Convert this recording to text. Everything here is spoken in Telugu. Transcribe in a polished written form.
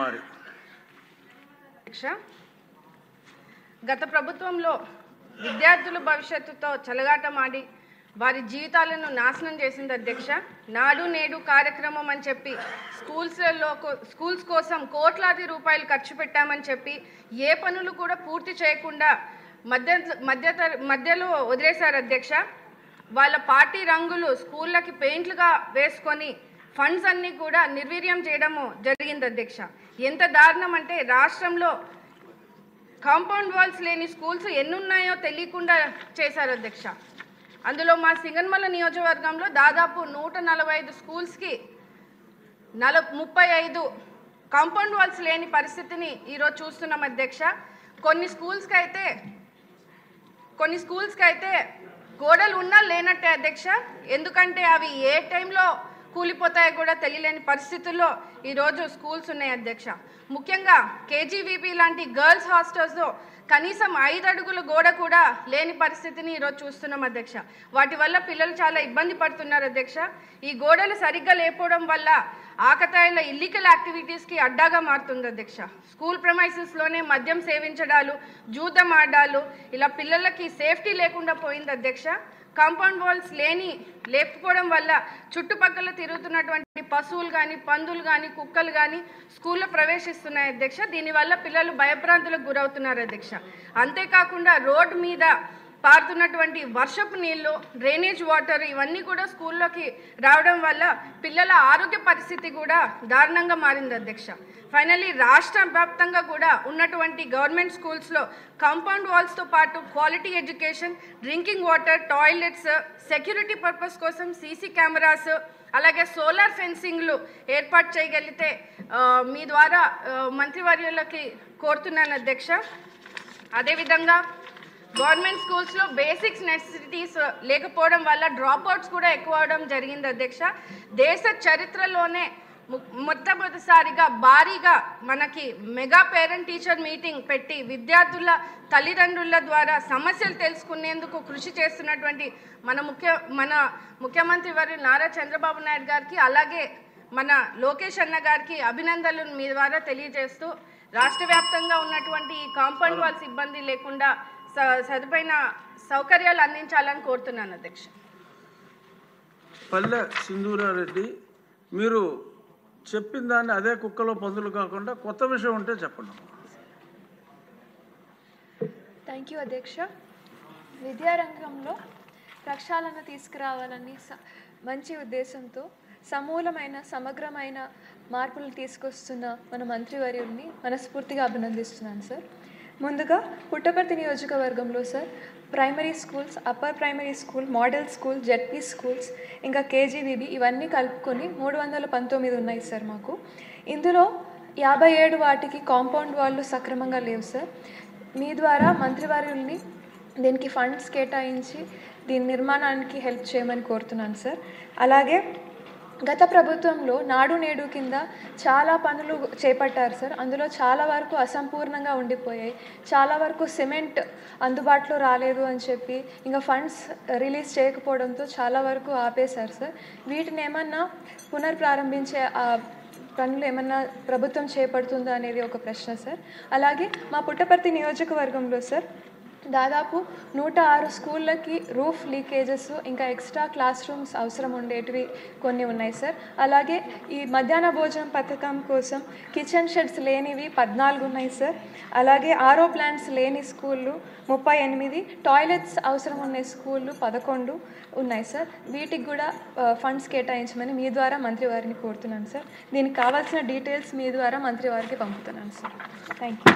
కుమారి. గత ప్రభుత్వంలో విద్యార్థుల భవిష్యత్తుతో చెలగాటమాడి వారి జీవితాలను నాశనం చేసింది అధ్యక్ష. నాడు నేడు కార్యక్రమం అని చెప్పి స్కూల్స్ కోసం కోట్లాది రూపాయలు ఖర్చు పెట్టామని చెప్పి ఏ పనులు కూడా పూర్తి చేయకుండా మధ్యలో వదిలేశారు అధ్యక్ష. వాళ్ళ పార్టీ రంగులు స్కూళ్ళకి పెయింట్లుగా వేసుకొని ఫండ్స్ అన్నీ కూడా నిర్వీర్యం చేయడము జరిగింది అధ్యక్ష. ఎంత దారుణం అంటే రాష్ట్రంలో కాంపౌండ్ వాల్స్ లేని స్కూల్స్ ఎన్నున్నాయో తెలియకుండా చేశారు అధ్యక్ష. అందులో మా సింగనమల నియోజకవర్గంలో దాదాపు 145 స్కూల్స్కి 35 కాంపౌండ్ వాల్స్ లేని పరిస్థితిని ఈరోజు చూస్తున్నాం అధ్యక్ష. కొన్ని స్కూల్స్కి అయితే గోడలు ఉన్నా లేనట్టే అధ్యక్ష. ఎందుకంటే అవి ఏ టైంలో కూలిపోతాయో కూడా తెలియలేని పరిస్థితుల్లో ఈరోజు స్కూల్స్ ఉన్నాయి అధ్యక్ష. ముఖ్యంగా కేజీవీపీ లాంటి గర్ల్స్ హాస్టల్స్లో కనీసం 5 అడుగుల గోడ కూడా లేని పరిస్థితిని ఈరోజు చూస్తున్నాం అధ్యక్ష. వాటి వల్ల పిల్లలు చాలా ఇబ్బంది పడుతున్నారు అధ్యక్ష. ఈ గోడలు సరిగ్గా లేకపోవడం వల్ల ఆకతాయిల ఇల్లీగల్ యాక్టివిటీస్కి అడ్డాగా మారుతుంది అధ్యక్ష. స్కూల్ ప్రెమైసెస్లోనే మద్యం సేవించడాలు, జూదం ఆడాలు, ఇలా పిల్లలకి సేఫ్టీ లేకుండా పోయింది అధ్యక్ష. కాంపౌండ్ వాల్స్ లేకపోవడం వల్ల చుట్టుపక్కల తిరుగుతున్నటువంటి పశువులు కానీ, పందులు కానీ, కుక్కలు కానీ స్కూల్లో ప్రవేశిస్తున్నాయి అధ్యక్ష. దీనివల్ల పిల్లలు భయభ్రాంతులకు గురవుతున్నారు అధ్యక్ష. అంతేకాకుండా రోడ్డు మీద పారుతున్నటువంటి వర్షపు నీళ్లు, డ్రైనేజ్ వాటర్ ఇవన్నీ కూడా స్కూల్లోకి రావడం వల్ల పిల్లల ఆరోగ్య పరిస్థితి కూడా దారుణంగా మారింది అధ్యక్ష. ఫైనల్లీ రాష్ట్ర వ్యాప్తంగా కూడా ఉన్నటువంటి గవర్నమెంట్ స్కూల్స్లో కాంపౌండ్ వాల్స్తో పాటు quality education, drinking water, toilets, security purpose కోసం సీసీ కెమెరాస్, అలాగే సోలార్ ఫెన్సింగ్లు ఏర్పాటు చేయగలిగితే మీ ద్వారా మంత్రివర్యులకి కోరుతున్నాను అధ్యక్ష. అదేవిధంగా గవర్నమెంట్ స్కూల్స్లో బేసిక్స్ నెసెసిటీస్ లేకపోవడం వల్ల డ్రాప్అవుట్స్ కూడా ఎక్కువ అవడం జరిగింది అధ్యక్ష. దేశ చరిత్రలోనే మొట్టమొదటిసారిగా భారీగా మనకి మెగా పేరెంట్ టీచర్ మీటింగ్ పెట్టి విద్యార్థుల తల్లిదండ్రుల ద్వారా సమస్యలు తెలుసుకునేందుకు కృషి చేస్తున్నటువంటి మన ముఖ్యమంత్రి వర్యులు నారా చంద్రబాబు నాయుడు గారికి, అలాగే మన లోకేష్ అన్న గారికి అభినందనలు మీ ద్వారా తెలియజేస్తూ రాష్ట్ర వ్యాప్తంగా ఉన్నటువంటి ఈ కాంపౌండ్ వాల్స్ ఇబ్బంది లేకుండా సదుపైన సౌకర్యాలు అందించాలని కోరుతున్నాను అధ్యక్ష. పల్లె సింధూరారెడ్డి, మీరు చెప్పిన దాన్ని అదే కుక్కలో పందులు కాకుండా కొత్త విషయం ఉంటే చెప్పండి. థ్యాంక్ యూ అధ్యక్ష. విద్యారంగంలో ప్రక్షాళన తీసుకురావాలని మంచి ఉద్దేశంతో సమూలమైన సమగ్రమైన మార్పులు తీసుకొస్తున్న మన మంత్రివర్యుల్ని మనస్ఫూర్తిగా అభినందిస్తున్నాను సార్. ముందుగా పుట్టపర్తి నియోజకవర్గంలో sir primary schools, upper primary school, model school, ZP schools, ఇంకా కేజీవీబీ ఇవన్నీ కలుపుకొని 319 ఉన్నాయి సార్ మాకు. ఇందులో 57 వాటికి కాంపౌండ్ వాళ్ళు సక్రమంగా లేవు సార్. మీ ద్వారా మంత్రివర్యుల్ని దీనికి ఫండ్స్ కేటాయించి దీని నిర్మాణానికి హెల్ప్ చేయమని కోరుతున్నాను సార్. అలాగే గత ప్రభుత్వంలో నాడు నేడు కింద చాలా పనులు చేపట్టారు సార్. అందులో చాలా వరకు అసంపూర్ణంగా ఉండిపోయాయి. చాలా వరకు సిమెంట్ అందుబాటులో రాలేదు అని చెప్పి ఇంకా ఫండ్స్ రిలీజ్ చేయకపోవడంతో చాలా వరకు ఆపేశారు సార్. వీటిని ఏమన్నా పునర్ప్రారంభించే పనులు ఏమన్నా ప్రభుత్వం చేపడుతుందా అనేది ఒక ప్రశ్న సార్. అలాగే మా పుట్టపర్తి నియోజకవర్గంలో సార్ దాదాపు 106 స్కూళ్ళకి రూఫ్ లీకేజెస్, ఇంకా ఎక్స్ట్రా క్లాస్ రూమ్స్ అవసరం ఉండేటివి కొన్ని ఉన్నాయి సార్. అలాగే ఈ మధ్యాహ్న భోజనం పథకం కోసం కిచెన్ షెడ్స్ లేనివి 14 ఉన్నాయి సార్. అలాగే ఆర్ఓ ప్లాంట్స్ లేని స్కూళ్ళు 38, టాయిలెట్స్ అవసరం ఉన్న స్కూళ్ళు 11 ఉన్నాయి సార్. వీటికి కూడా ఫండ్స్ కేటాయించమని మీ ద్వారా మంత్రివారిని కోరుతున్నాను సార్. దీనికి కావాల్సిన డీటెయిల్స్ మీ ద్వారా మంత్రివారికి పంపుతున్నాను సార్. Thank you.